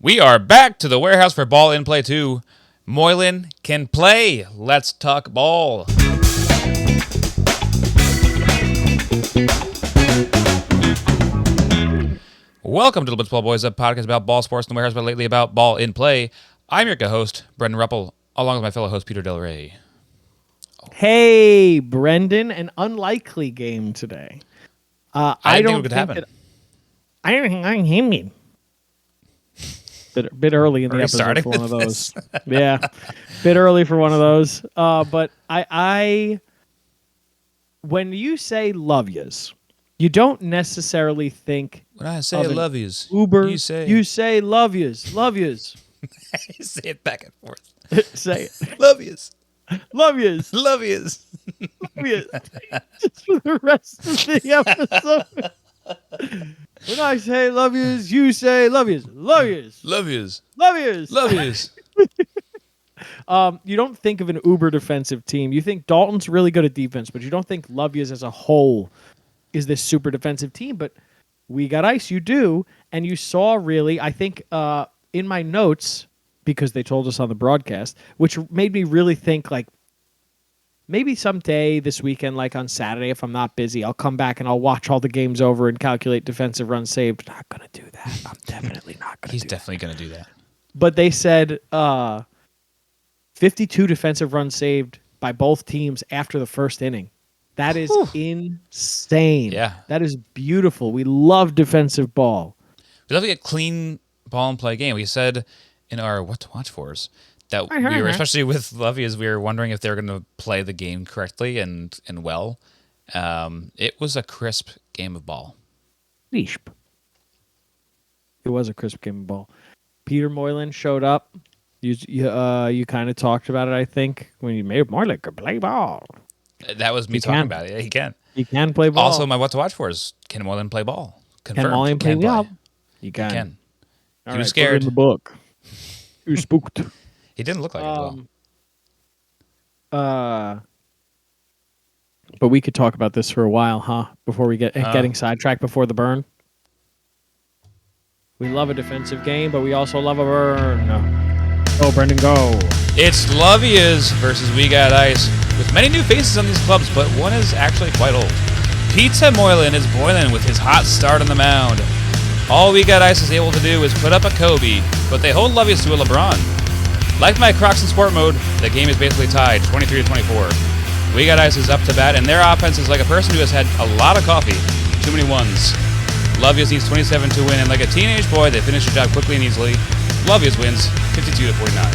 We are back to the warehouse for Ball in Play 2. Moylan can play. Let's talk ball. Welcome to the Blitzball Boys, a podcast about ball sports and the warehouse, but lately about ball in play. I'm your co-host, Brendan Ruppel, along with my fellow host, Peter Del Rey. Hey, Brendan, an unlikely game today. I don't think it could happen. I don't think I can hear me. Bit early in the episode for one of this? those. Yeah, bit early for one of those. But I, when you say Love Yas, you don't necessarily think When I say love yous, Uber. you say Love Yas, Love Yas. you say it back and forth. Say it. Love yous, Love Yas, love yous. Love Yas. Just for the rest of the episode. When I say love yous, you say love yous, love yous, Love yous, love yous, love yous. You don't think of an uber defensive team. You think Dalton's really good at defense, but you don't think Love Yas as a whole is this super defensive team. But We Got Ice, you do, and you saw really, I think, in my notes, because they told us on the broadcast, which made me really think, like, maybe someday this weekend, like on Saturday, if I'm not busy, I'll come back and I'll watch all the games over and calculate defensive runs saved. Not going to do that. I'm definitely not going to He's definitely going to do that. But they said 52 defensive runs saved by both teams after the first inning. That is insane. Yeah. That is beautiful. We love defensive ball. We love to get clean ball and play game. We said in our What to Watch Fors that we were, especially with Love Yas, we were wondering if they were going to play the game correctly and well. It was a crisp game of ball. It was a crisp game of ball. Peter Moylan showed up. You kind of talked about it, I think, when you made Moylan could play ball. That was me talking about it. Yeah, he can. He can play ball. Also, my What to Watch For can Moylan play ball? Confirmed. Can Moylan play ball? You can. He can. All He was right, scared. put it in the book. He was spooked. He didn't look like it well. But we could talk about this for a while, huh? Before we getting sidetracked before the burn. We love a defensive game, but we also love a burn. Go, Brendan, go. It's Love Yas versus We Got Ice, with many new faces on these clubs, but one is actually quite old. Pizza Moylan is boiling with his hot start on the mound. All We Got Ice is able to do is put up a Kobe, but they hold Love Yas to a LeBron. Like my Crocs in sport mode, the game is basically tied, 23-24. We Got Ice is up to bat, and their offense is like a person who has had a lot of coffee. Too many ones. Love Yas needs 27 to win, and like a teenage boy, they finish the job quickly and easily. Love Yas wins 52-49.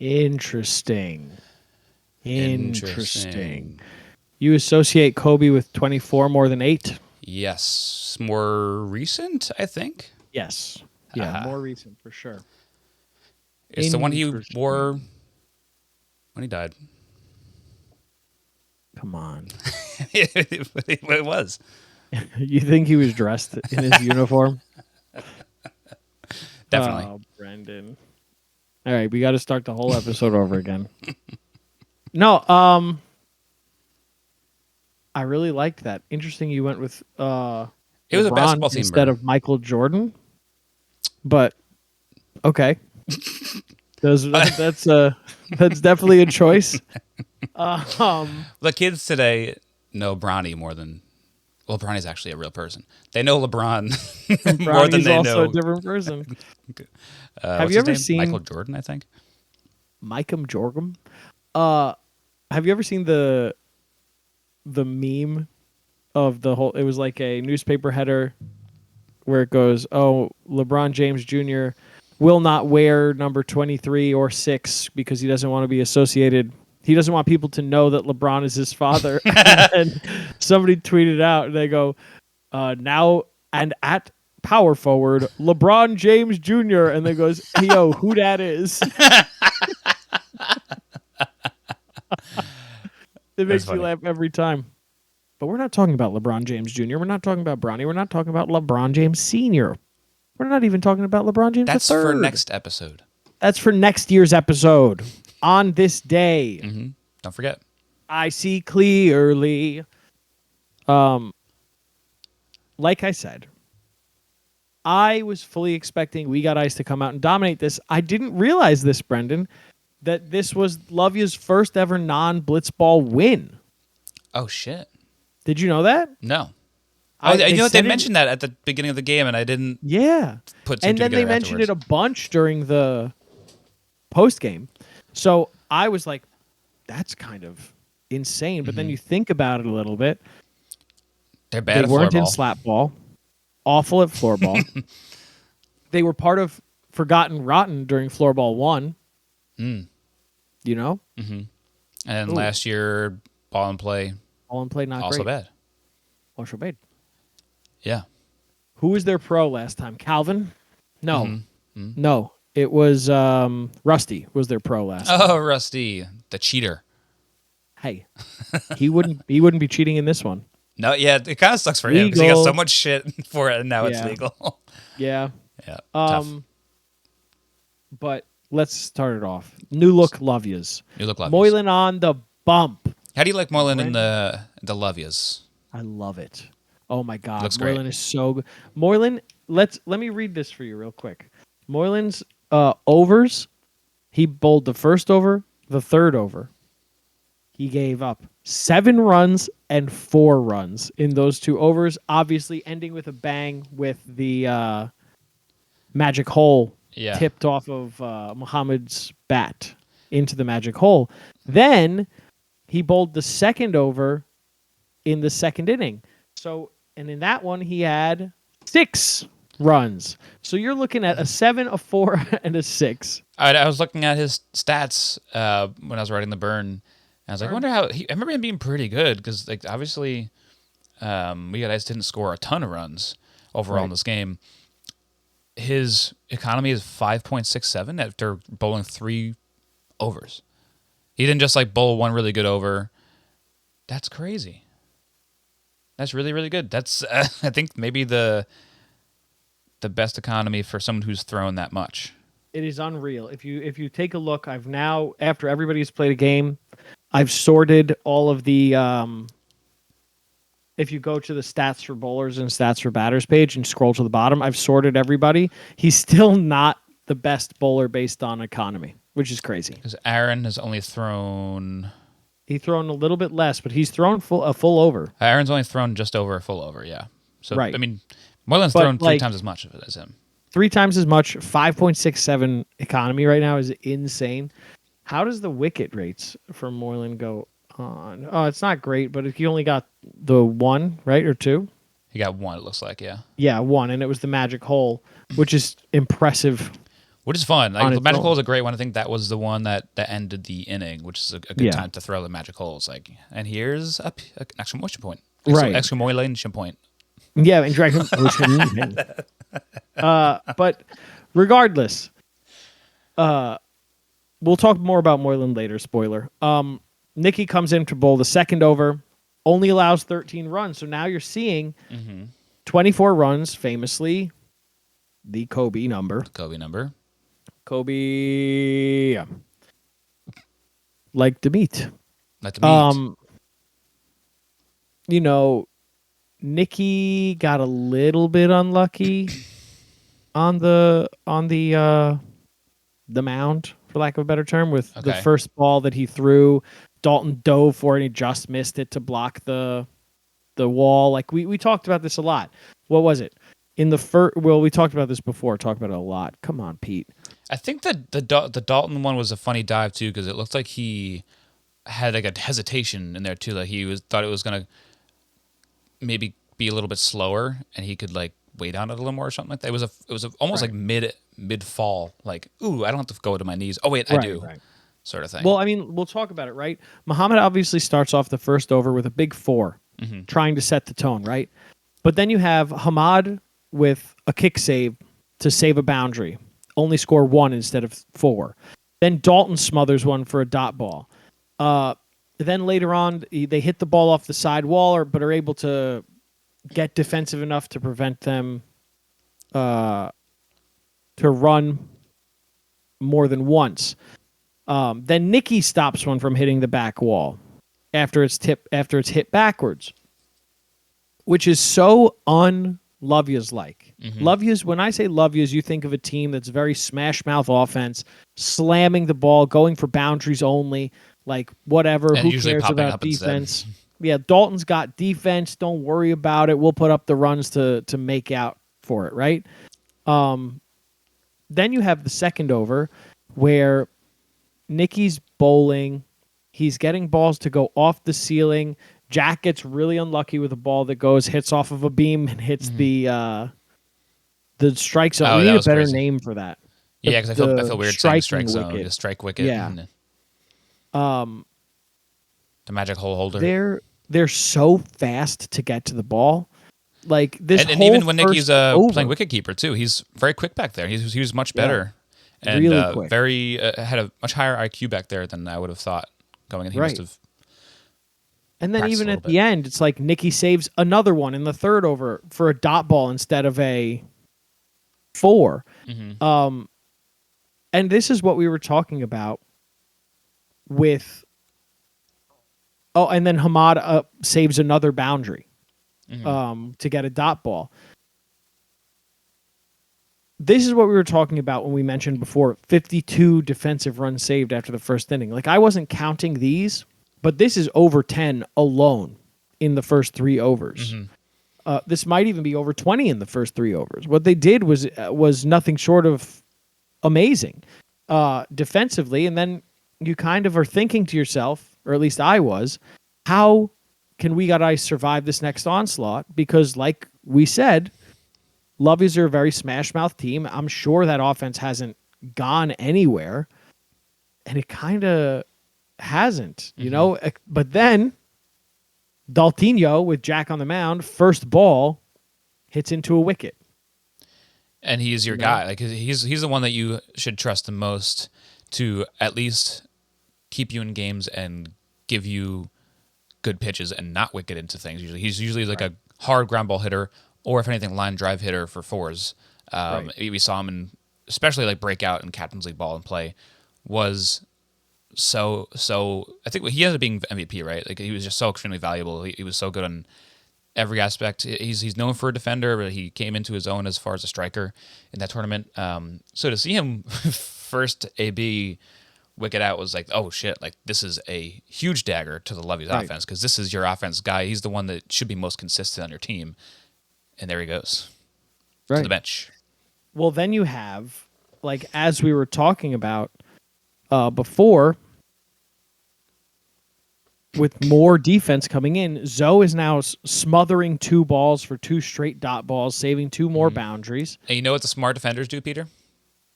Interesting. You associate Kobe with 24 more than 8? Yes. More recent, I think. Yes. Yeah, more recent for sure. It's the one he wore when he died. Come on. It was. You think he was dressed in his uniform? Definitely. Oh, Brendan. All right, we got to start the whole episode over again. No, I really liked that. Interesting you went with it was LeBron a basketball team instead of Michael Jordan. But okay. That's definitely a choice. The kids today know Bronny more than... Well, Bronny's actually a real person. They know LeBron more than they know... also a different person. Have you ever seen... Michael Jordan, I think. Michael Jordan? Have you ever seen the meme of the whole... It was like a newspaper header where it goes, oh, LeBron James Jr. will not wear number 23 or 6 because he doesn't want to be associated... He doesn't want people to know that LeBron is his father. And somebody tweeted out, and they go, now and at power forward, LeBron James Jr. And they goes, hey, yo, who that is? It makes me laugh every time. But we're not talking about LeBron James Jr. We're not talking about Bronny. We're not talking about LeBron James Sr. We're not even talking about LeBron James That's III. for next episode. That's for next year's episode. On this day. Mm-hmm. Don't forget. I see clearly. Like I said, I was fully expecting We Got Ice to come out and dominate this. I didn't realize this, Brendan, that this was Love Ya's first ever non-blitzball win. Oh shit! Did you know that? No. Oh, you know what? They said mentioned that at the beginning of the game, and I didn't Yeah. put two And then they together mentioned afterwards. it a bunch during the post game. So I was like, that's kind of insane. But then you think about it a little bit. They're bad They at weren't in floorball. slap ball, awful at floorball. They were part of Forgotten Rotten during Floorball 1. Mm. You know? And then Ooh. last year, ball and play All in play, not also great. bad. Also bad. Yeah. Who was their pro last time? Calvin? No. Mm-hmm. No. It was Rusty was their pro last time. Oh, Rusty, the cheater. Hey. he wouldn't be cheating in this one. No, yeah, it kind of sucks for him because he got Legal. so much shit for it, and now it's Yeah. legal. Yeah. Yeah, tough. But let's start it off. New look Love Yas. You look Love Yas. Moylan on the bump. How do you like Moylan in the Love Yas? I love it. Oh my God, Looks great. Moylan is so good. Moylan, let me read this for you real quick. Moylan's overs. He bowled the first over, the third over. He gave up 7 runs and 4 runs in those 2 overs. Obviously, ending with a bang with the magic hole tipped off of Muhammad's bat into the magic hole. Then he bowled the second over in the second inning. So, and in that one, he had 6 runs. So you're looking at a 7, a 4, and a 6. I was looking at his stats when I was writing the burn. And I was like, I wonder how. I remember him being pretty good because, like, obviously, We Got Ice didn't score a ton of runs overall in this game. His economy is 5.67 after bowling 3 overs. He didn't just like bowl one really good over. That's crazy. That's really, really good. That's I think maybe the best economy for someone who's thrown that much. It is unreal. If you take a look, I've now, after everybody's played a game, I've sorted all of the if you go to the stats for bowlers and stats for batters page and scroll to the bottom, I've sorted everybody. He's still not the best bowler based on economy, which is crazy. Because Aaron has only thrown... He's thrown a little bit less, but he's thrown a full over. Aaron's only thrown just over a full over, yeah. So, right. I mean, Moylan's thrown 3 times as much of it as him. 3 times as much. 5.67 economy right now is insane. How does the wicket rates for Moylan go on? Oh, it's not great, but he only got the 1, right, or 2? He got 1, it looks like, yeah. Yeah, 1, and it was the magic hole, which is impressive. Which is fun. Like, the magic hole is a great one. I think that was the one that ended the inning, which is a good time to throw the magic holes. Like, and here's an exclamation point. Right. Exclamation point. Yeah, and Dragon Ocean. But regardless, we'll talk more about Moylan later, spoiler. Nicky comes in to bowl the second over, only allows 13 runs. So now you're seeing 24 runs, famously the Kobe number. Kobe, yeah. Like to meet. You know, Nicky got a little bit unlucky on the mound, for lack of a better term, with the first ball that he threw. Dalton dove for it and he just missed it to block the wall. Like we talked about this a lot. What was it? In the first, well, we talked about this before. Talked about it a lot. Come on, Pete. I think the Dalton one was a funny dive too because it looked like he had like a hesitation in there too. Like he thought it was gonna maybe be a little bit slower and he could like wait on it a little more or something like that. It was almost like mid fall. Like, ooh, I don't have to go to my knees. Oh wait, I do. Right. Sort of thing. Well, I mean, we'll talk about it, right? Muhammad obviously starts off the first over with a big 4, trying to set the tone, right? But then you have Hamad with a kick save to save a boundary, only score 1 instead of 4. Then Dalton smothers one for a dot ball. Then later on, they hit the ball off the side wall, but are able to get defensive enough to prevent them to run more than once. Then Nicky stops one from hitting the back wall after it's hit backwards, which is so Love Yas like. Love Yas, when I say Love Yas, you think of a team that's very smash mouth offense, slamming the ball, going for boundaries only, like whatever, And who usually cares popping about up instead. defense? Yeah, Dalton's got defense, don't worry about it. We'll put up the runs to make out for it, right? Then you have the second over where Nicky's bowling. He's getting balls to go off the ceiling. Jack gets really unlucky with a ball that hits off of a beam and hits the strike zone. Oh, We that need a was better crazy. name for that. Yeah, because I The feel weird saying strike striking zone, wicket. the strike wicket, Yeah. and the magic hole holder. They're so fast to get to the ball. Like this And whole even when Nicky's first over, playing wicket keeper too, he's very quick back there. He was much Yeah. better and Really quick. very had a much higher IQ back there than I would have thought going in. He must Right. have. And then practiced even a at little the bit. end, it's like Nicky saves another one in the third over for a dot ball instead of a 4. Mm-hmm. And this is what we were talking about with. Oh, and then Hamada saves another boundary to get a dot ball. This is what we were talking about when we mentioned before 52 defensive runs saved after the first inning. Like, I wasn't counting these, but this is over 10 alone in the first 3 overs. This might even be over 20 in the first 3 overs. What they did was nothing short of amazing defensively. And then you kind of are thinking to yourself, or at least I was, how can We Got Ice survive this next onslaught? Because like we said, Love Yas are a very smash mouth team. I'm sure that offense hasn't gone anywhere. And it kind of hasn't, you know? But then Daltino with Jack on the mound, first ball, hits into a wicket. And he's your guy. Like he's the one that you should trust the most to at least keep you in games and give you good pitches and not wicket into things. He's usually like a hard ground ball hitter, or if anything, line drive hitter for 4s. We saw him in, especially like breakout and Captain's League ball and play, was so. I think he ended up being MVP, right? Like he was just so extremely valuable. He was so good on every aspect. He's known for a defender, but he came into his own as far as a striker in that tournament. So to see him first AB wicket out was like, oh shit, like this is a huge dagger to the Love Yas offense, because this is your offense guy. He's the one that should be most consistent on your team. And there he goes to the bench. Well, then you have, like, as we were talking about before, with more defense coming in, Zoe is now smothering 2 balls for 2 straight dot balls, saving 2 more boundaries. And you know what the smart defenders do, Peter?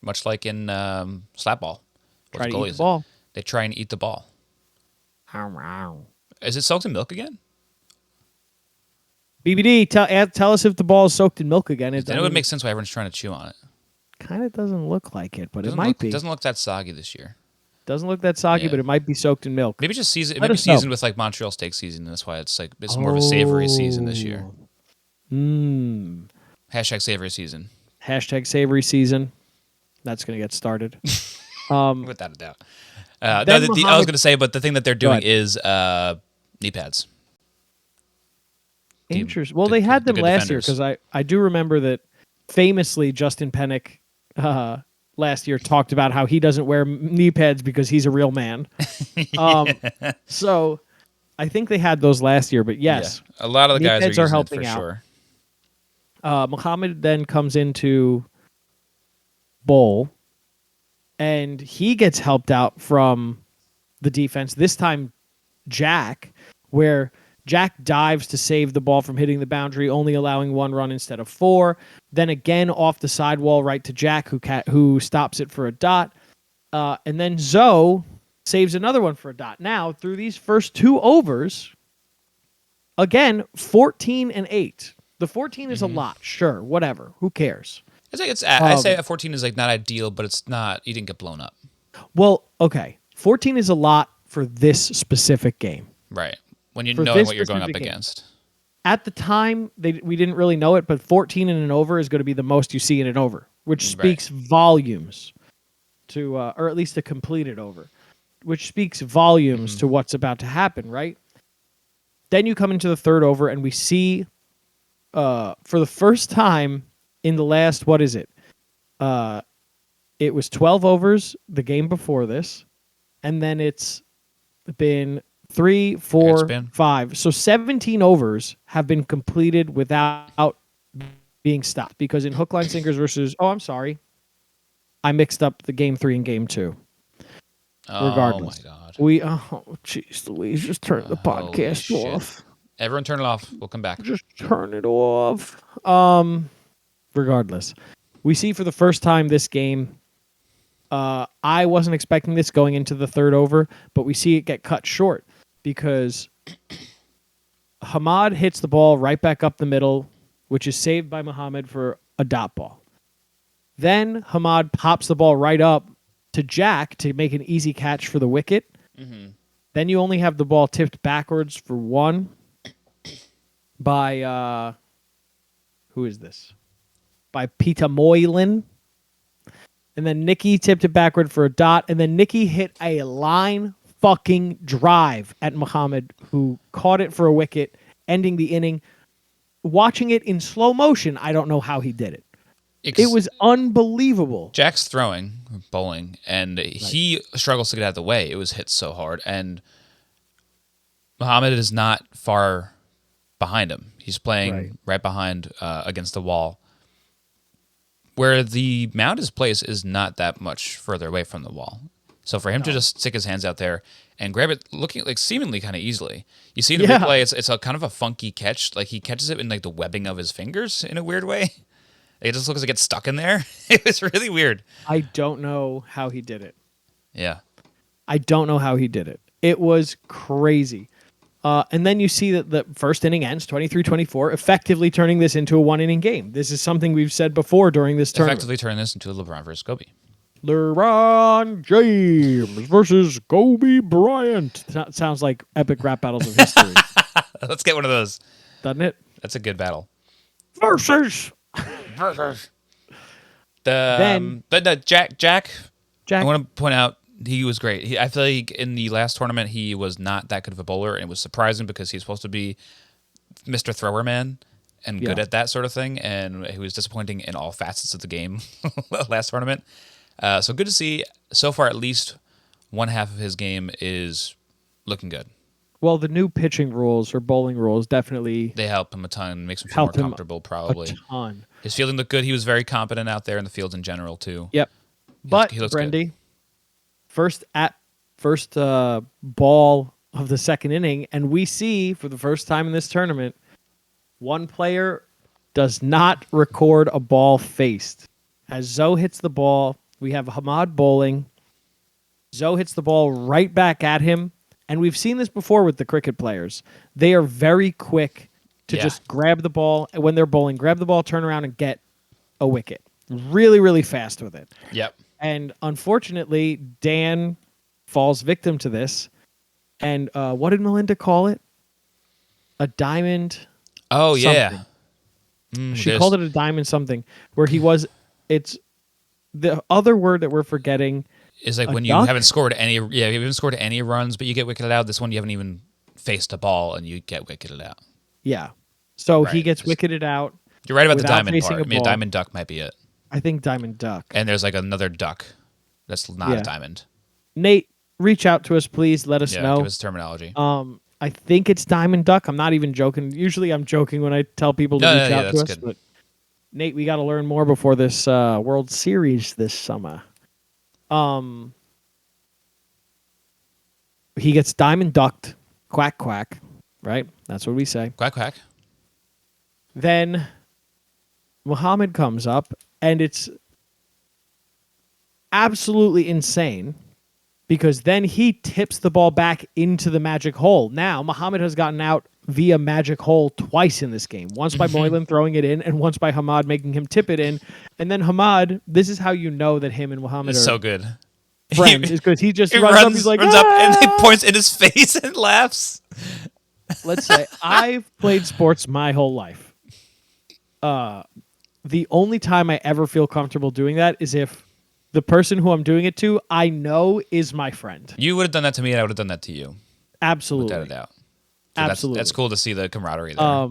Much like in slap ball. Try to eat the ball. They try and eat the ball. Is it soaked in milk again? BBD, tell us if the ball is soaked in milk again. Then it would make sense why everyone's trying to chew on it. Kind of doesn't look like it, but it might be. It doesn't look that soggy this year. Doesn't look that soggy, Yeah. but it might be soaked in milk. Maybe just season. Let Maybe us know. seasoned with like Montreal steak season. That's why it's more of a savory season this year. Hashtag savory season. Hashtag savory season. That's going to get started. Without a doubt. I was going to say, but the thing that they're doing is knee pads. Interesting. Well, they had them last year, because I do remember that famously Justin Pennick last year talked about how he doesn't wear knee pads because he's a real man. So I think they had those last year, but yes. Yeah. A lot of the knee guys pads are are using helping it for out. sure. Muhammad then comes into bowl, and he gets helped out from the defense. This time, Jack, where Jack dives to save the ball from hitting the boundary, only allowing 1 run instead of 4. Then again off the sidewall right to Jack, who stops it for a dot. And then Zoe saves another one for a dot. Now, through these first 2 overs, again, 14 and 8. The 14 is a lot, sure, whatever. Who cares? I say 14 is like not ideal, but it's not. You didn't get blown up. Well, okay, 14 is a lot for this specific game. Right. When you For know this what you're going up specific game. against. At the time, we didn't really know it, but 14 in an over is going to be the most you see in an over, which speaks volumes to, or at least a completed over, which speaks volumes to what's about to happen, right? Then you come into the third over, and we see for the first time in the last, what is it? It was 12 overs the game before this, and then it's been 3, It's 4, been 5. So 17 overs have been completed without being stopped because in hook, line, sinkers versus, oh, I'm sorry, I mixed up the game 3 and game 2. Regardless, my God. Jeez Louise, just turn the Holy podcast shit. off. Everyone turn it off. We'll come back. Just turn it off. Regardless, we see for the first time this game. I wasn't expecting this going into the third over, but we see it get cut short because Hamad hits the ball right back up the middle, which is saved by Muhammad for a dot ball. Then Hamad pops the ball right up to Jack to make an easy catch for the wicket. Mm-hmm. Then you only have the ball tipped backwards for one by, who is this? By Peter Moylan. And then Nicky tipped it backward for a dot. And then Nicky hit a line fucking drive at Muhammad, who caught it for a wicket, ending the inning. Watching it in slow motion, I don't know how he did it. It was unbelievable. Jack's throwing, bowling, and he struggles to get out of the way. It was hit so hard. And Muhammad is not far behind him. He's playing right behind against the wall. Where the mound is placed is not that much further away from the wall. So for him to just stick his hands out there and grab it, looking like seemingly kind of easily. You see in the replay, it's a kind of a funky catch. Like he catches it in like the webbing of his fingers in a weird way. It just looks like it gets stuck in there. It was really weird. I don't know how he did it. Yeah. I don't know how he did it. It was crazy. And then you see that the first inning ends 23-24, effectively turning this into a one-inning game. This is something we've said before during this tournament. Effectively turn this into a LeBron versus Kobe. LeBron James versus Kobe Bryant. Sounds like epic rap battles of history. Let's get one of those. Doesn't it? That's a good battle. Versus. Jack. I want to point out he was great. I feel like in the last tournament he was not that good of a bowler, and it was surprising because he's supposed to be Mr. Thrower Man and good at that sort of thing, and he was disappointing in all facets of the game last tournament. So good to see. So far, at least one half of his game is looking good. Well, the new pitching rules or bowling rules definitely they help him a ton, makes him feel more comfortable. Probably a ton. His fielding looked good. He was very competent out there in the field in general too. Yep. But he looks Brendy, good. first ball of the second inning, and we see for the first time in this tournament, one player does not record a ball faced. As Zoe hits the ball, we have Hamad bowling. Zoe hits the ball right back at him. And we've seen this before with the cricket players. They are very quick to just grab the ball when they're bowling, grab the ball, turn around, and get a wicket. Really, really fast with it. Yep. And unfortunately, Dan falls victim to this. And what did Melinda call it? A diamond. Oh, something. Yeah. She called it a diamond something. Where he was, it's the other word that we're forgetting. Is like when you haven't scored any, you haven't scored any runs, but you get wicketed out. This one you haven't even faced a ball and you get wicketed out. Yeah. So he gets wicketed out. You're right about the diamond part. I mean, a diamond duck might be it. I think diamond duck. And there's like another duck that's not a diamond. Nate, reach out to us, please. Let us know. Give us terminology. I think it's diamond duck. I'm not even joking. Usually I'm joking when I tell people to reach out to us. But Nate, we got to learn more before this World Series this summer. He gets diamond ducked, quack quack, right? That's what we say. Quack quack. Then Muhammad comes up, and it's absolutely insane because then he tips the ball back into the magic hole. Now Muhammad has gotten out via magic hole twice in this game. Once by Moylan throwing it in, and once by Hamad making him tip it in. And then Hamad, this is how you know that him and Muhammad are so good. Friends, is because he just runs up, he's like, runs up and he points in his face and laughs. Let's say I've played sports my whole life. The only time I ever feel comfortable doing that is if the person who I'm doing it to, I know is my friend. You would have done that to me, and I would have done that to you. Absolutely. Without a doubt. So absolutely. That's cool to see the camaraderie there.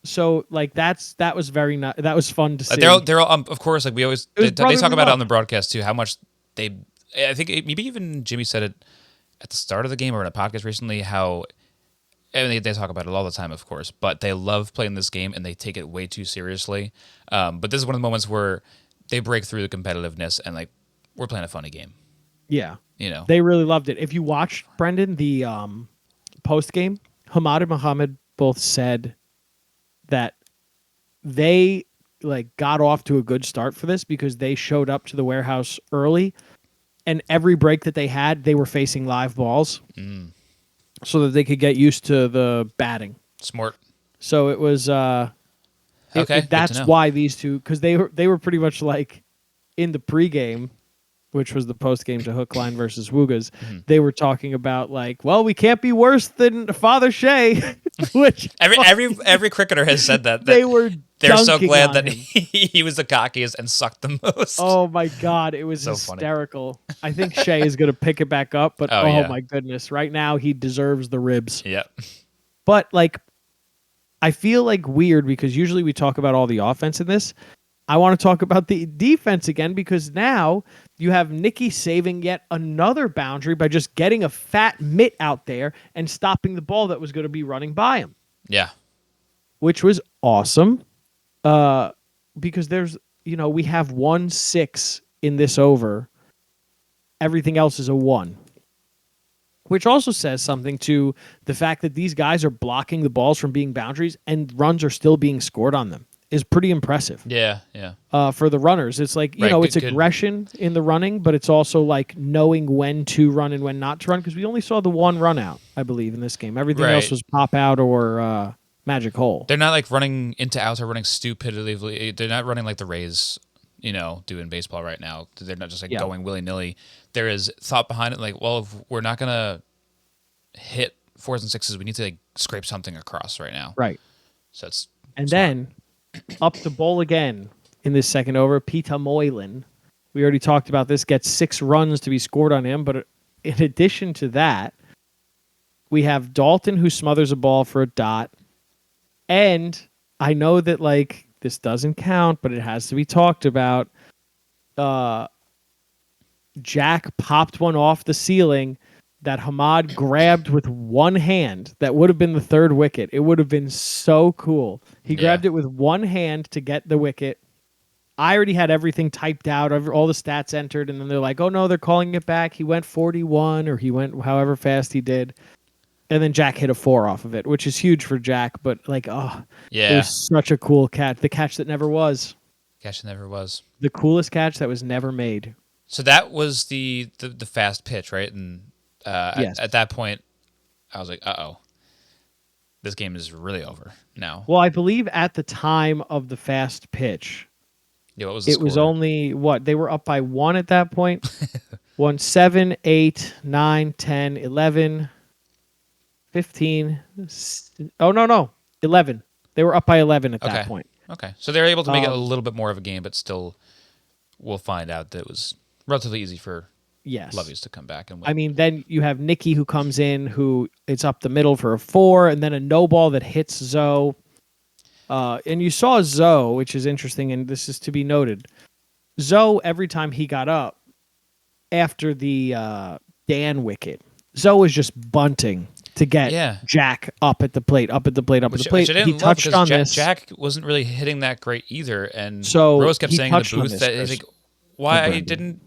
So like that was very that was fun to see. They're all, of course, like we always they talk about it on the broadcast too. How much they, I think maybe even Jimmy said it at the start of the game or in a podcast recently. How, and they talk about it all the time, of course, but they love playing this game and they take it way too seriously. But this is one of the moments where they break through the competitiveness and like we're playing a funny game. Yeah, You know, they really loved it. If you watched Brendan the post game, Hamad and Muhammad both said that they like got off to a good start for this because they showed up to the warehouse early, and every break that they had, they were facing live balls, so that they could get used to the batting. smart. So it was Okay, good to that's know. why these two, because they were pretty much like in the pregame, which was the post game to Hookline versus Woogas. They were talking about like, well, we can't be worse than Father Shea, which Every cricketer has said that. they were. They're so dunking glad on that him. he was the cockiest and sucked the most. Oh my God, it was So funny. hysterical. I think Shea is going to pick it back up, but Oh, yeah. my goodness, right now he deserves the ribs. Yeah. But like, I feel like weird because usually we talk about all the offense in this. I want to talk about the defense again because now you have Nikki saving yet another boundary by just getting a fat mitt out there and stopping the ball that was going to be running by him, Yeah. which was awesome. Because there's, we have 1-6 in this over. Everything else is a 1. Which also says something to the fact that these guys are blocking the balls from being boundaries and runs are still being scored on them is pretty impressive. Yeah. Yeah. For the runners, it's like, Right, it's good. aggression in the running, but it's also like knowing when to run and when not to run because we only saw the one run out, I believe, in this game. Everything else Right. was pop out or magic hole. They're not like running into outs or running stupidly. They're not running like the Rays, doing baseball right now. They're not just like going willy-nilly. There is thought behind it. Like, well, if we're not going to hit 4s and 6s, we need to like scrape something across right now. Right. So it's And smart. then up the bowl again in this second over, Peter Moylan. We already talked about this, gets 6 runs to be scored on him. But in addition to that, we have Dalton who smothers a ball for a dot. And I know that like this doesn't count, but it has to be talked about. Jack popped one off the ceiling that Hamad grabbed with one hand. That would have been the 3rd wicket. It would have been so cool. He grabbed it with one hand to get the wicket. I already had everything typed out, all the stats entered, and then they're like, oh no, they're calling it back. He went 41 or he went however fast he did. And then Jack hit a 4 off of it, which is huge for Jack, but like, it was such a cool catch. The catch that never was. Catch never was. The coolest catch that was never made. So that was the fast pitch, right? And Yes. at that point, I was like, uh-oh. This game is really over now. Well, I believe at the time of the fast pitch, Yeah, what was the it was score? only, they were up by 1 at that point. 1, 7, 8, 9, 10, 11, 15. Oh, no. 11. They were up by 11 at that point. Okay. So they were able to make it a little bit more of a game, but still we'll find out that it was relatively easy for Love Yas to come back and win. I mean, then you have Nikki who comes in, who it's up the middle for a 4, and then a no ball that hits Zoe. And you saw Zoe, which is interesting, and this is to be noted. Zoe, every time he got up after the Dan wicket, Zoe was just bunting to get Jack up at the plate. Which I didn't He love touched because on this. Jack wasn't really hitting that great either, and So Rose kept he saying in the touched on booth this, that Chris. he's like, why Brendan. didn't?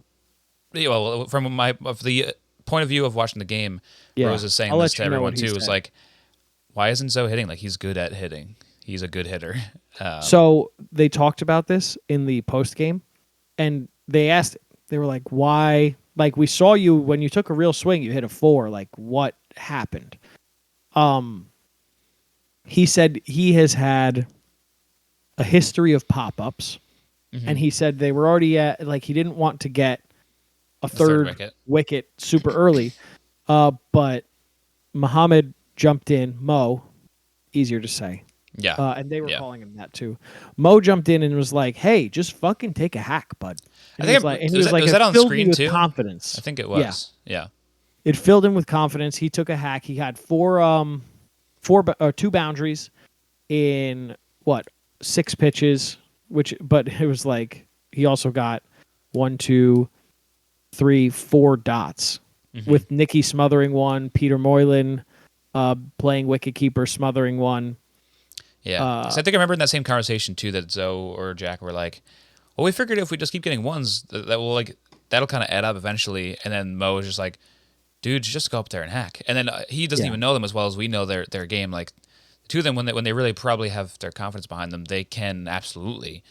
Well, from the point of view of watching the game, Rose is saying I'll this let to you know everyone what he too. It's said. like, why isn't Zoe hitting? Like he's good at hitting. He's a good hitter. So they talked about this in the post game, and they asked, they were like, why? Like, we saw you when you took a real swing, you hit a 4. Like, what happened? He said he has had a history of pop-ups, and he said they were already at, like, he didn't want to get a third wicket super early, but Muhammad jumped in, easier to say. Yeah. And they were calling him that too. Mo jumped in and was like, "Hey, just fucking take a hack, bud." And I think was that it on filled screen me with too? confidence. I think it was. Yeah. It filled him with confidence. He took a hack. He had 2 boundaries in what, 6 pitches, but it was like he also got 1, 2, 3, 4 dots with Nicky smothering one, Peter Moylan playing wicketkeeper smothering one. Yeah. So I think I remember in that same conversation too that Zoe or Jack were like, "Well, we figured if we just keep getting ones, that will that'll kind of add up eventually." And then Mo was just like, "Dude, just go up there and hack." And then he doesn't even know them as well as we know their game. Like the two of them, when they really probably have their confidence behind them, they can absolutely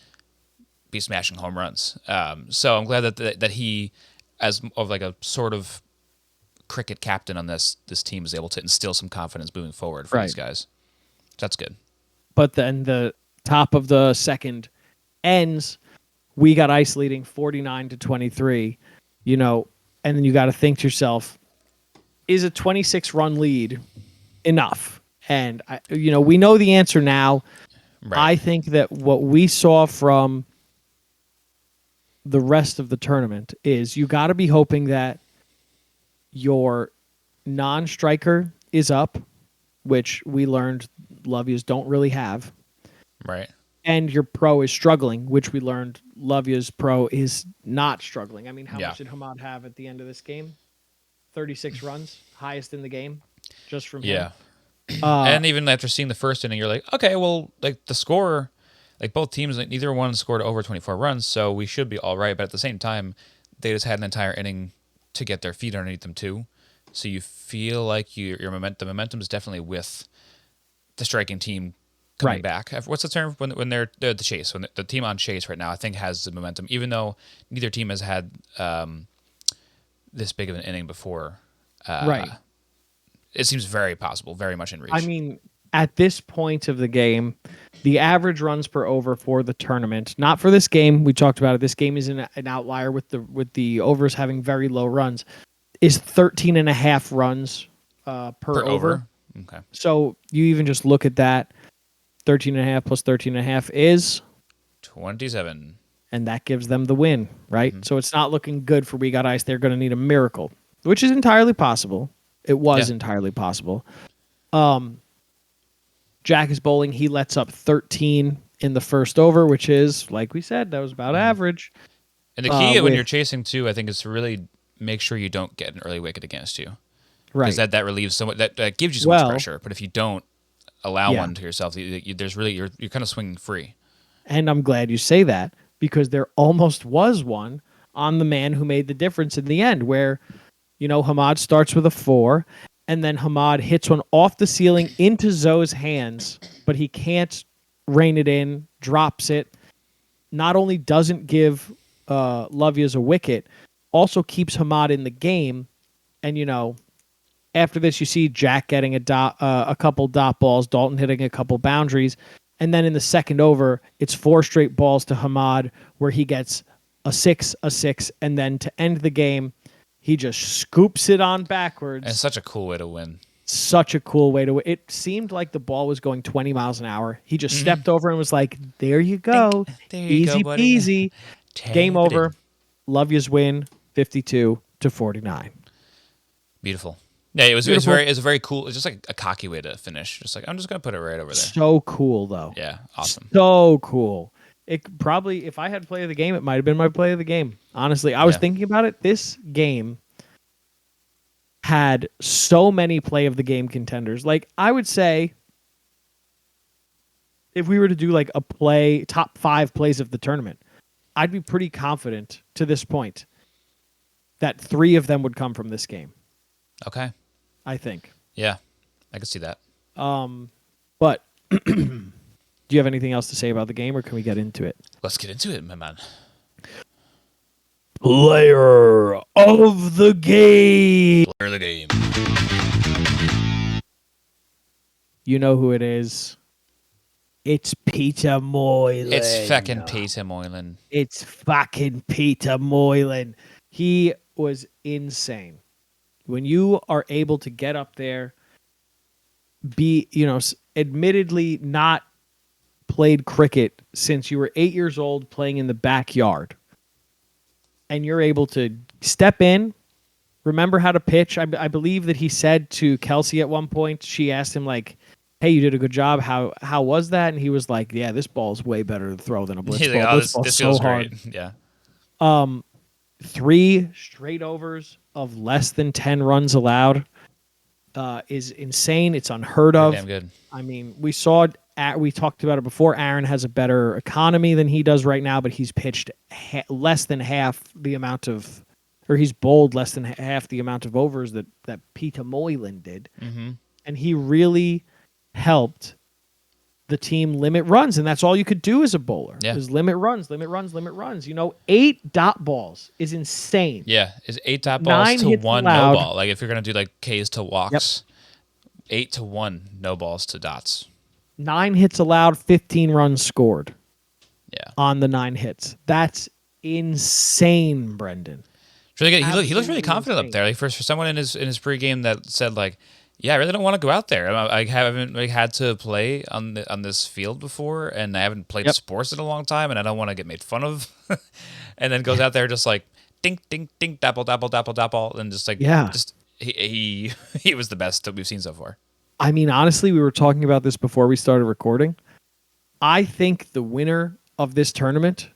be smashing home runs. So I'm glad that he, as of like a sort of cricket captain on this team, is able to instill some confidence moving forward for these guys. So that's good. But then the top of the second ends, we got ice leading 49-23, and then you got to think to yourself, is a 26-run lead enough? And we know the answer now. Right. I think that what we saw from the rest of the tournament is you got to be hoping that your non-striker is up, which we learned Love Yas don't really have. Right. And your pro is struggling, which we learned Love Yas pro is not struggling. I mean, how much did Hamad have at the end of this game? 36 runs, highest in the game, just from him. And even after seeing the first inning, you're like, okay, well, like the score, like both teams, like neither one scored over 24 runs, so we should be all right. But at the same time, they just had an entire inning to get their feet underneath them too. So you feel like the momentum is definitely with the striking team coming back. What's the term when they're the chase? When the team on chase right now, I think has the momentum, even though neither team has had this big of an inning before. It seems very possible, very much in reach. I mean, at this point of the game, the average runs per over for the tournament, not for this game, we talked about it. This game is an outlier with the overs having very low runs, is 13.5 runs per over. Okay. So you even just look at that, 13.5 plus 13.5 is 27. And that gives them the win, right? Mm-hmm. So it's not looking good for We Got Ice. They're going to need a miracle, which is entirely possible. It was entirely possible. Jack is bowling. He lets up 13 in the first over, which is, like we said, that was about average. And the key when you're chasing too, I think, is to really make sure you don't get an early wicket against you. Right. Because that relieves so much, that gives you so much pressure. But if you don't allow one to yourself, there's really you're kind of swinging free. And I'm glad you say that, because there almost was one on the man who made the difference in the end, where Hamad starts with a 4, and then Hamad hits one off the ceiling into Zoe's hands, but he can't rein it in, drops it. Not only doesn't give Love Yas a wicket, also keeps Hamad in the game. And, after this, you see Jack getting a couple dot balls, Dalton hitting a couple boundaries. And then in the second over, it's 4 straight balls to Hamad, where he gets a 6, and then to end the game, he just scoops it on backwards. And it's such a cool way to win. Such a cool way to win. It seemed like the ball was going 20 miles an hour. He just stepped over and was like, there you go. Easy peasy. Game over. Love Yas win 52-49. Beautiful. Yeah, it was very cool. It's just like a cocky way to finish. Just like, I'm just going to put it right over there. So cool, though. Yeah, awesome. So cool. It probably, if I had play of the game, it might have been my play of the game. Honestly, I was thinking about it. This game had so many play of the game contenders. Like, I would say, if we were to do like a top 5 plays of the tournament, I'd be pretty confident to this point that 3 of them would come from this game. Okay. I think. Yeah, I can see that. But do you have anything else to say about the game, or can we get into it? Let's get into it, my man. Player of the game. Player of the game. You know who it is. It's Peter Moylan. It's fucking Peter Moylan. It's fucking Peter Moylan. He was insane. When you are able to get up there, admittedly not played cricket since you were 8 years old, playing in the backyard, and you're able to step in, remember how to pitch. I believe that he said to Kelsey at one point, she asked him, like, hey, you did a good job. How was that? And he was like, yeah, this ball's way better to throw than a blitz He's like, ball. oh, Blitz this ball's this so feels hard. great. Yeah. 3 straight overs of less than 10 runs allowed is insane. It's unheard Pretty of. damn good. I mean, we talked about it before. Aaron has a better economy than he does right now, but he's pitched less than half the amount of, or he's bowled less than half the amount of overs that Peter Moylan did. Mm-hmm. And he really helped the team limit runs, and that's all you could do as a bowler Yeah. is limit runs, limit runs, limit runs. 8 dot balls is insane. Yeah, is 8 dot balls 9 to hits 1 allowed. no ball. Like if you're gonna do like K's to walks, 8 to 1 no balls to dots. 9 hits allowed, 15 runs scored. Yeah, On the 9 hits. That's insane, Brendan. it's really good. He looked really Absolutely confident up insane. there. Like for someone in his pregame that said like, yeah, I really don't want to go out there. I haven't like, had to play on this field before, and I haven't played Yep. sports in a long time, and I don't want to get made fun of. And then goes out there just like dink dink dink dapple dapple dapple dapple, and just like Yeah. just he was the best that we've seen so far. I mean, honestly, we were talking about this before we started recording. I think the winner of this tournament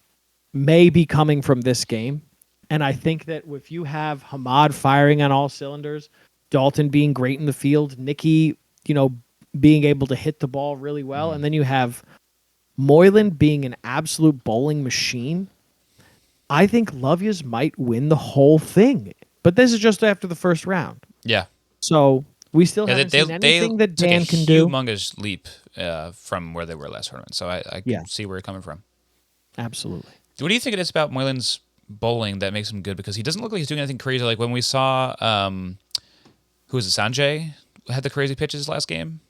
may be coming from this game. And I think that if you have Hamad firing on all cylinders, Dalton being great in the field, Nicky, being able to hit the ball really well, and then you have Moylan being an absolute bowling machine, I think Love Yas might win the whole thing. But this is just after the first round. Yeah. So we still Yeah, haven't seen anything that took Dan a can do. humongous leap from where they were last tournament. So I can Yeah. see where you're coming from. Absolutely. What do you think it is about Moylan's bowling that makes him good? Because he doesn't look like he's doing anything crazy. Like when we saw, who was it, Sanjay had the crazy pitches last game.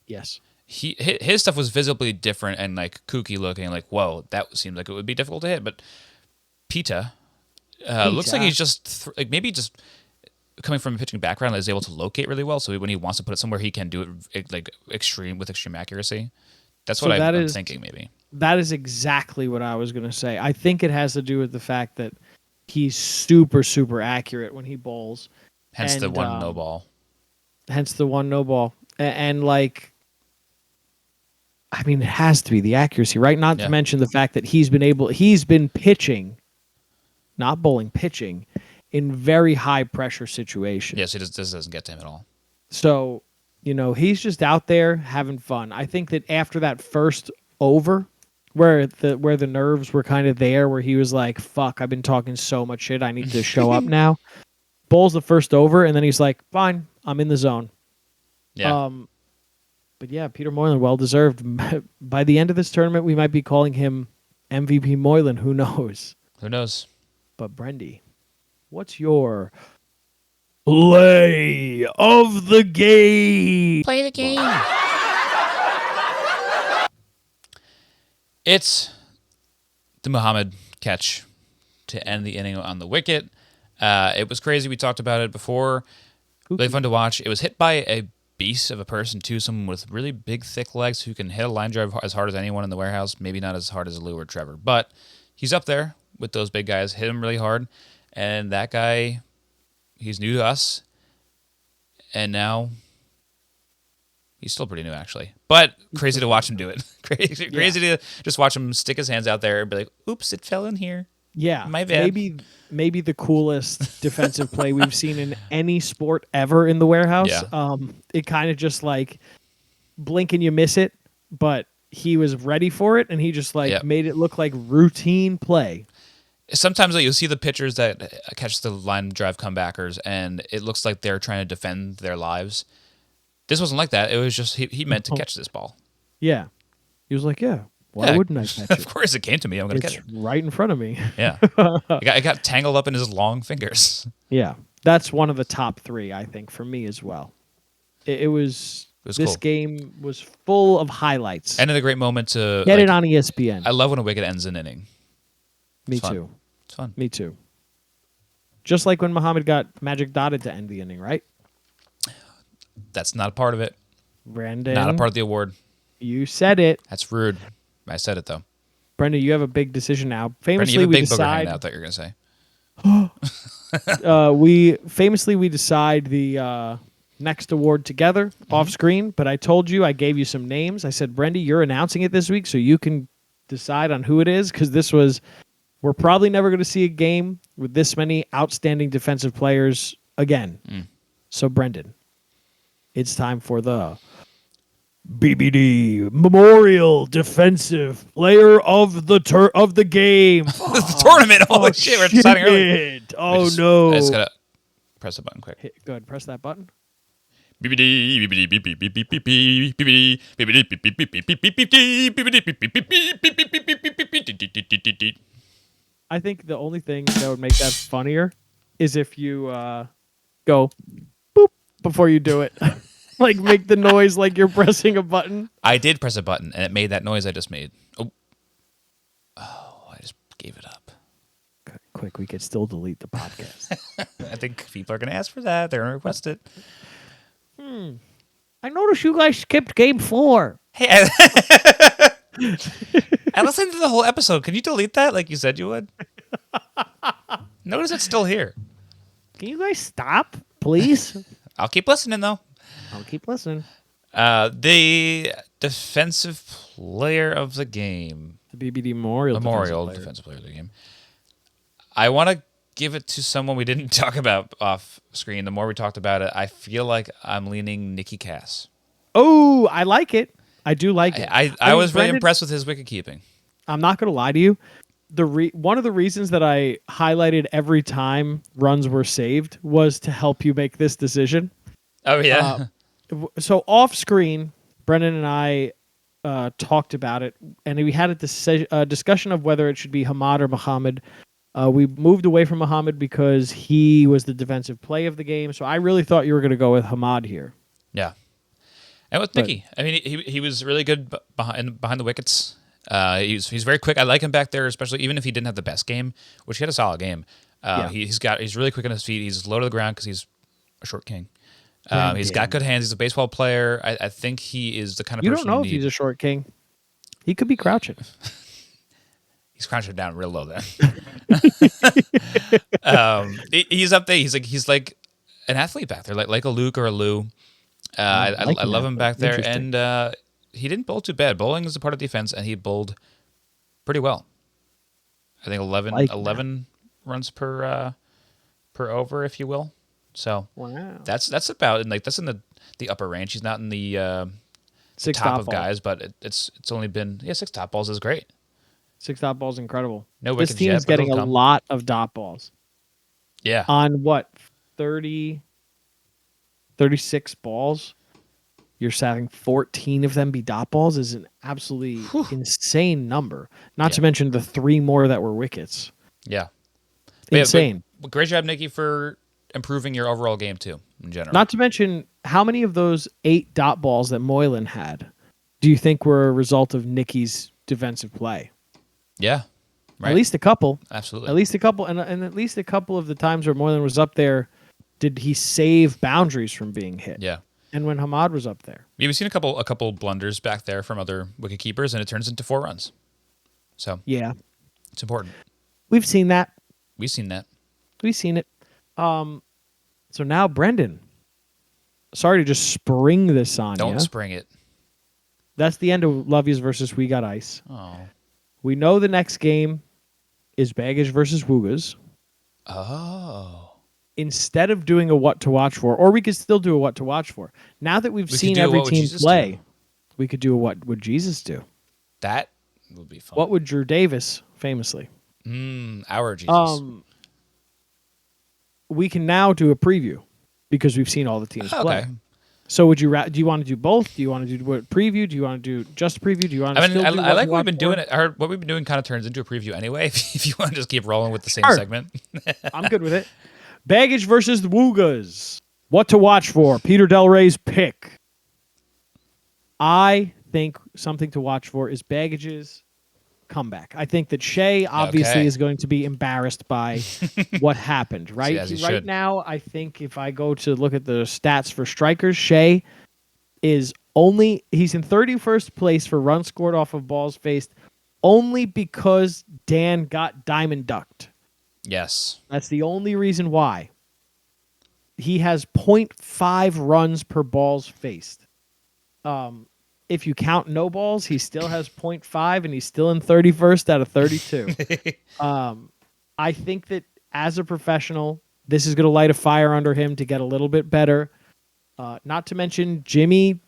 Yes. His stuff was visibly different and like kooky looking. Like whoa, that seems like it would be difficult to hit. But Pita looks like he's just like maybe just coming from a pitching background, is able to locate really well. So when he wants to put it somewhere, he can do it like extreme accuracy. That's what I'm thinking. Maybe that is exactly what I was going to say. I think it has to do with the fact that he's super, super accurate when he bowls. Hence the one no ball. Hence the one no ball. And like, I mean, it has to be the accuracy, right? Not to mention the fact that he's been pitching, not bowling, pitching in very high pressure situations. Yes, this doesn't get to him at all. So, he's just out there having fun. I think that after that first over, where the nerves were kind of there, where he was like, fuck, I've been talking so much shit, I need to show up now. Bowls the first over, and then he's like, fine, I'm in the zone. Yeah. But yeah, Peter Moylan, well deserved. By the end of this tournament, we might be calling him MVP Moylan. Who knows? Who knows? But Brendy, what's your play of the game? Play the game. It's the Muhammad catch to end the inning on the wicket. It was crazy. We talked about it before. Really fun to watch. It was hit by a beast of a person, too. Someone with really big, thick legs who can hit a line drive as hard as anyone in the warehouse. Maybe not as hard as Lou or Trevor, but he's up there with those big guys. Hit him really hard. And that guy, he's new to us. And now he's still pretty new, actually. But crazy to watch him do it. Crazy to just watch him stick his hands out there and be like, oops, it fell in here. Yeah, my bad. Maybe the coolest defensive play we've seen in any sport ever in the warehouse. Yeah. It kind of just like blink and you miss it, but he was ready for it and he just made it look like routine play. Sometimes you'll see the pitchers that catch the line drive comebackers, and it looks like they're trying to defend their lives. This wasn't like that. It was just he meant to catch this ball. Yeah, he was like, yeah. Why wouldn't I catch it? Of course, it came to me. I'm going to catch it. Right in front of me. Yeah. It got tangled up in his long fingers. Yeah. That's one of the top 3, I think, for me as well. It was this cool. game was full of highlights. And a great moment to get it on ESPN. I love when a wicket ends an inning. Me too. It's fun. Me too. Just like when Muhammad got magic dotted to end the inning, right? That's not a part of it. Brandon. Not a part of the award. You said it. That's rude. I said it, though. Brendan, you have a big decision now. Famously, Famously, Brendan, you have a big booger hanging out that you're going to say. we decide the next award together off screen, but I told you, I gave you some names. I said, Brendy, you're announcing it this week so you can decide on who it is, because we're probably never going to see a game with this many outstanding defensive players again. So, Brendan, it's time for the BBD Memorial Defensive Player of the game. The tournament. Holy shit, we're deciding early. Oh, I no. just gotta press the button quick. Go ahead, press that button. I think the only thing that would make that funnier is if you go boop before you do it. Like make the noise like you're pressing a button. I did press a button, and it made that noise I just made. Oh, I just gave it up. Quick, we could still delete the podcast. I think people are going to ask for that. They're going to request it. I noticed you guys skipped game 4. Hey, I listened to the whole episode. Can you delete that like you said you would? Notice it's still here. Can you guys stop, please? I'll keep listening, though. I'll keep listening. The defensive player of the game. The BBD Memorial Defensive player of the game. I want to give it to someone we didn't talk about off screen. The more we talked about it, I feel like I'm leaning Nicky Cass. Oh, I like it. I do like it. I was really impressed with his wicket keeping. I'm not going to lie to you. One of the reasons that I highlighted every time runs were saved was to help you make this decision. Oh, yeah. So off screen, Brennan and I talked about it, and we had a discussion of whether it should be Hamad or Muhammad. We moved away from Muhammad because he was the defensive play of the game. So I really thought you were going to go with Hamad here. Yeah. And with Nicky, I mean, he was really good behind the wickets. He's very quick. I like him back there, especially even if he didn't have the best game, which he had a solid game. He's really quick on his feet. He's low to the ground because he's a short king. He's got good hands. He's a baseball player. I think he is the kind of person you don't know if he's a short king. He could be crouching. He's crouching down real low then. He's up there. He's like an athlete back there, like a Luke or a Lou. I love him back there, and he didn't bowl too bad. Bowling is a part of defense, and he bowled pretty well. I think 11 runs per over, if you will. So that's about, and that's in the upper range. He's not in the six top of guys, but it's only been 6 top balls is great. 6 dot balls incredible. No this team is getting a lot of dot balls. Yeah. On what 36 balls, you're having 14 of them be dot balls is an absolutely insane number. Not to mention the 3 more that were wickets. Yeah. Insane. But great job, Nicky, for improving your overall game too, in general. Not to mention how many of those 8 dot balls that Moylan had do you think were a result of Nicky's defensive play? Yeah. Right. At least a couple. Absolutely. At least a couple. And at least a couple of the times where Moylan was up there, did he save boundaries from being hit? Yeah. And when Hamad was up there. Yeah, we've seen a couple blunders back there from other wicket keepers, and it turns into 4 runs. So yeah, it's important. We've seen that. We've seen that. We've seen it. So now, Brendan, sorry to just spring this on you. Don't spring it. That's the end of Love Yas versus We Got Ice. Oh. We know the next game is Baggage versus Woogas. Oh. Instead of doing a what to watch for, or we could still do a what to watch for. Now that we've seen every team play, we could do a what would Jesus do. That would be fun. What would Drew Davis famously? Our Jesus. We can now do a preview because we've seen all the teams play. Okay. So do you want to do both? Do you want to do what preview? Do you want to do just a preview? Do you want to I like what we've been doing. What we've been doing kind of turns into a preview anyway. If you want to just keep rolling with the same segment. I'm good with it. Baggage versus the Woogas. What to watch for? Peter Del Rey's pick. I think something to watch for is Baggage's comeback. I think that Shea obviously is going to be embarrassed by what happened, right? Right now, I think if I go to look at the stats for strikers, Shea he's in 31st place for runs scored off of balls faced only because Dan got diamond ducked. Yes. That's the only reason why. he has .5 runs per balls faced. If you count no balls, he still has .5, and he's still in 31st out of 32. I think that as a professional, this is going to light a fire under him to get a little bit better. Not to mention Jimmy,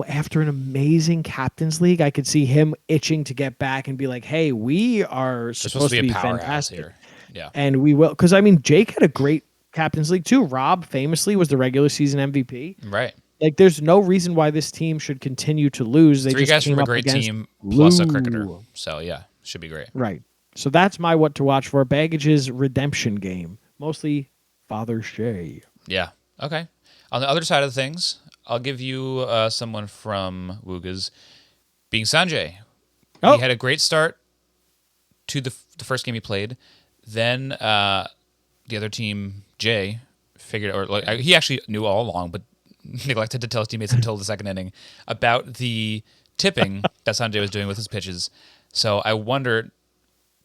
after an amazing captain's league, I could see him itching to get back and be like, hey, we are They're supposed to a be powerhouse fantastic. here. Yeah. And we will. Because, Jake had a great captain's league, too. Rob famously was the regular season MVP. Right. Like, there's no reason why this team should continue to lose. They 3 just guys came from a up great against team plus a Lou. cricketer. So, yeah, should be great. Right. So that's my what to watch for. Baggage's redemption game. Mostly Father Shea. Yeah. Okay. On the other side of things, I'll give you someone from Wooga's being Sanjay. Oh. He had a great start to the first game he played. Then the other team, Jay, he actually knew all along, but neglected to tell his teammates until the second inning about the tipping that Sanjay was doing with his pitches. So I wonder,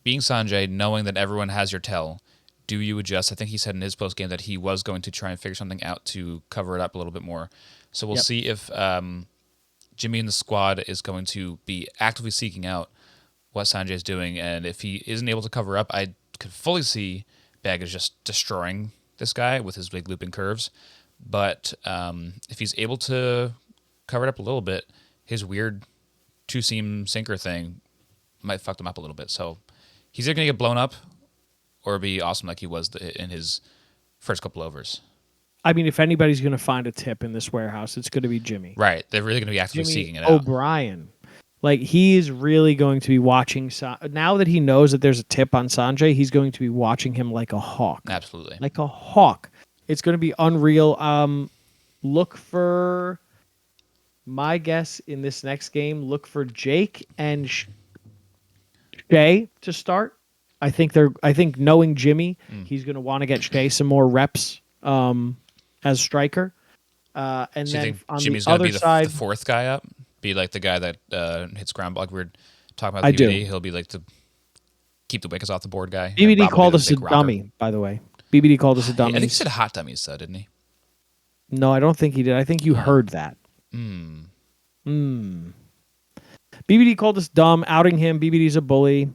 being Sanjay, knowing that everyone has your tell, do you adjust? I think he said in his post game that he was going to try and figure something out to cover it up a little bit more. So we'll see if Jimmy and the squad is going to be actively seeking out what Sanjay is doing, and if he isn't able to cover up, I could fully see Baggage just destroying this guy with his big looping curves. But if he's able to cover it up a little bit, his weird two-seam sinker thing might fuck them up a little bit. So he's either going to get blown up or be awesome like he was in his first couple overs. If anybody's going to find a tip in this warehouse, it's going to be Jimmy. Right. They're really going to be actively Jimmy seeking it out. O'Brien. Like, he's really going to be watching. Now that he knows that there's a tip on Sanjay, he's going to be watching him like a hawk. Absolutely. Like a hawk. It's going to be unreal. Look for, my guess in this next game, look for Jake and Shay to start. I think knowing Jimmy, he's going to want to get Shay some more reps as striker. And so then you think on Jimmy's the going to other be side, the fourth guy up? Be like the guy that hits ground ball, like we were talking about the BBD. He'll be like the keep the wickets off the board guy. BBD called us a dummy, by the way. BBD called us a dummy. I think he said hot dummies, though, didn't he? No, I don't think he did. I think you heard that. BBD called us dumb, outing him. BBD's a bully.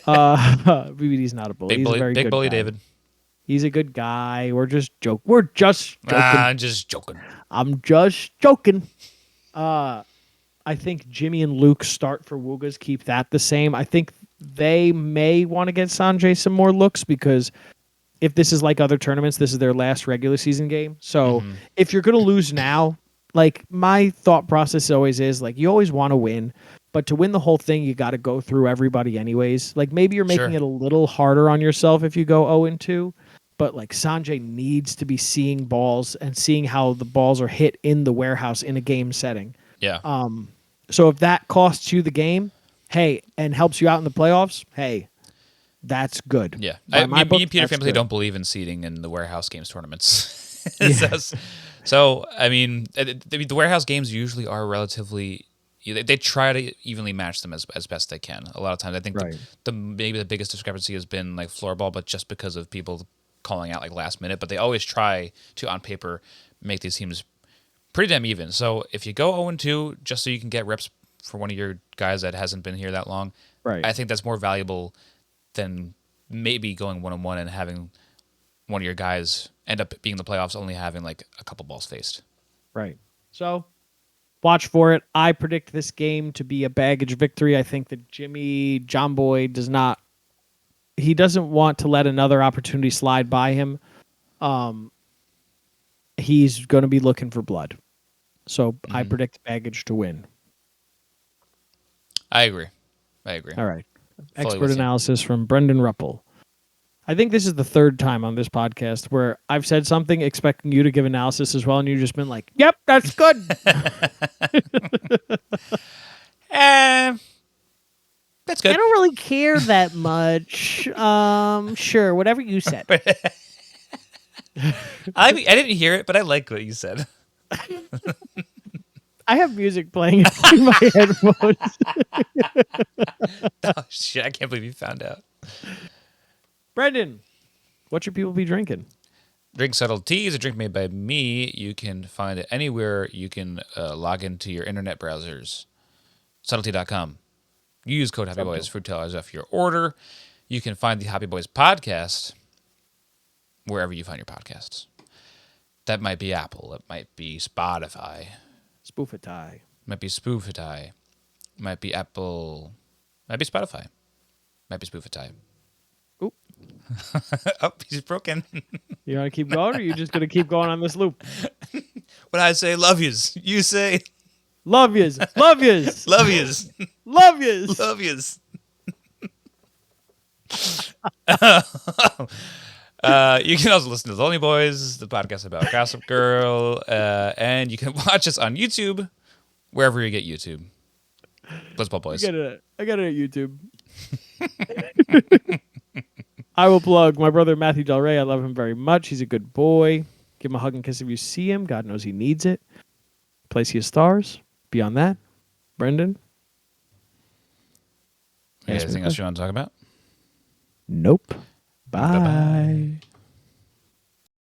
BBD's not a bully. He's a very big good bully, guy. David. He's a good guy. We're just joking. I'm just joking. I'm just joking. I think Jimmy and Luke start for Woogas. Keep that the same. I think they may want to get Sanjay some more looks because if this is like other tournaments, this is their last regular season game. So if you're going to lose now, like my thought process always is like you always want to win, but to win the whole thing, you got to go through everybody anyways. Like maybe you're making it a little harder on yourself if you go 0-2. But like Sanjay needs to be seeing balls and seeing how the balls are hit in the warehouse in a game setting. Yeah. So if that costs you the game, hey, and helps you out in the playoffs, hey, that's good. Yeah. Me and Peter famously don't believe in seeding in the warehouse games tournaments. So, the warehouse games usually are relatively. They try to evenly match them as best they can. A lot of times, I think maybe the biggest discrepancy has been like floorball, but just because of people calling out like last minute. But they always try to, on paper, make these teams pretty damn even. So if you go 0-2 just so you can get reps for one of your guys that hasn't been here that long, I think that's more valuable than maybe going 1-1 and having one of your guys end up being in the playoffs only having like a couple balls faced. Right. So watch for it. I predict this game to be a Baggage victory. I think that John Boy doesn't want to let another opportunity slide by him. He's going to be looking for blood. So I predict Baggage to win. I agree. All right. Expert analysis from Brendan Ruppel. I think this is the third time on this podcast where I've said something expecting you to give analysis as well, and you've just been like, yep, that's good. That's good. I don't really care that much. Sure, whatever you said. I didn't hear it, but I like what you said. I have music playing in my headphones. Oh, shit, I can't believe you found out. Brendan, what should people be drinking? Drink Subtle Tea is a drink made by me. You can find it anywhere you can log into your internet browsers. Subtlety.com. You use code Happy Boys for $2 off your order. You can find the Happy Boys podcast wherever you find your podcasts. That might be Apple. It might be Spotify. Spoofify. Might be Spoofify. Might be Apple. Might be Spotify. Might be Spoofify. Oop. Oh, he's broken. You want to keep going, or are you just going to keep going on this loop? When I say love yous, you say Love yas. Love yas. love yous. Love yas. Love yous. You can also listen to The Lonely Boys, the podcast about Gossip Girl, and you can watch us on YouTube, wherever you get YouTube. Blitzball Boys. I got it at YouTube. I will plug my brother Matthew Del Rey. I love him very much. He's a good boy. Give him a hug and kiss if you see him. God knows he needs it. Place he has stars. Beyond that, Brendan. Anything else you want to talk about? Nope. Bye. Bye-bye.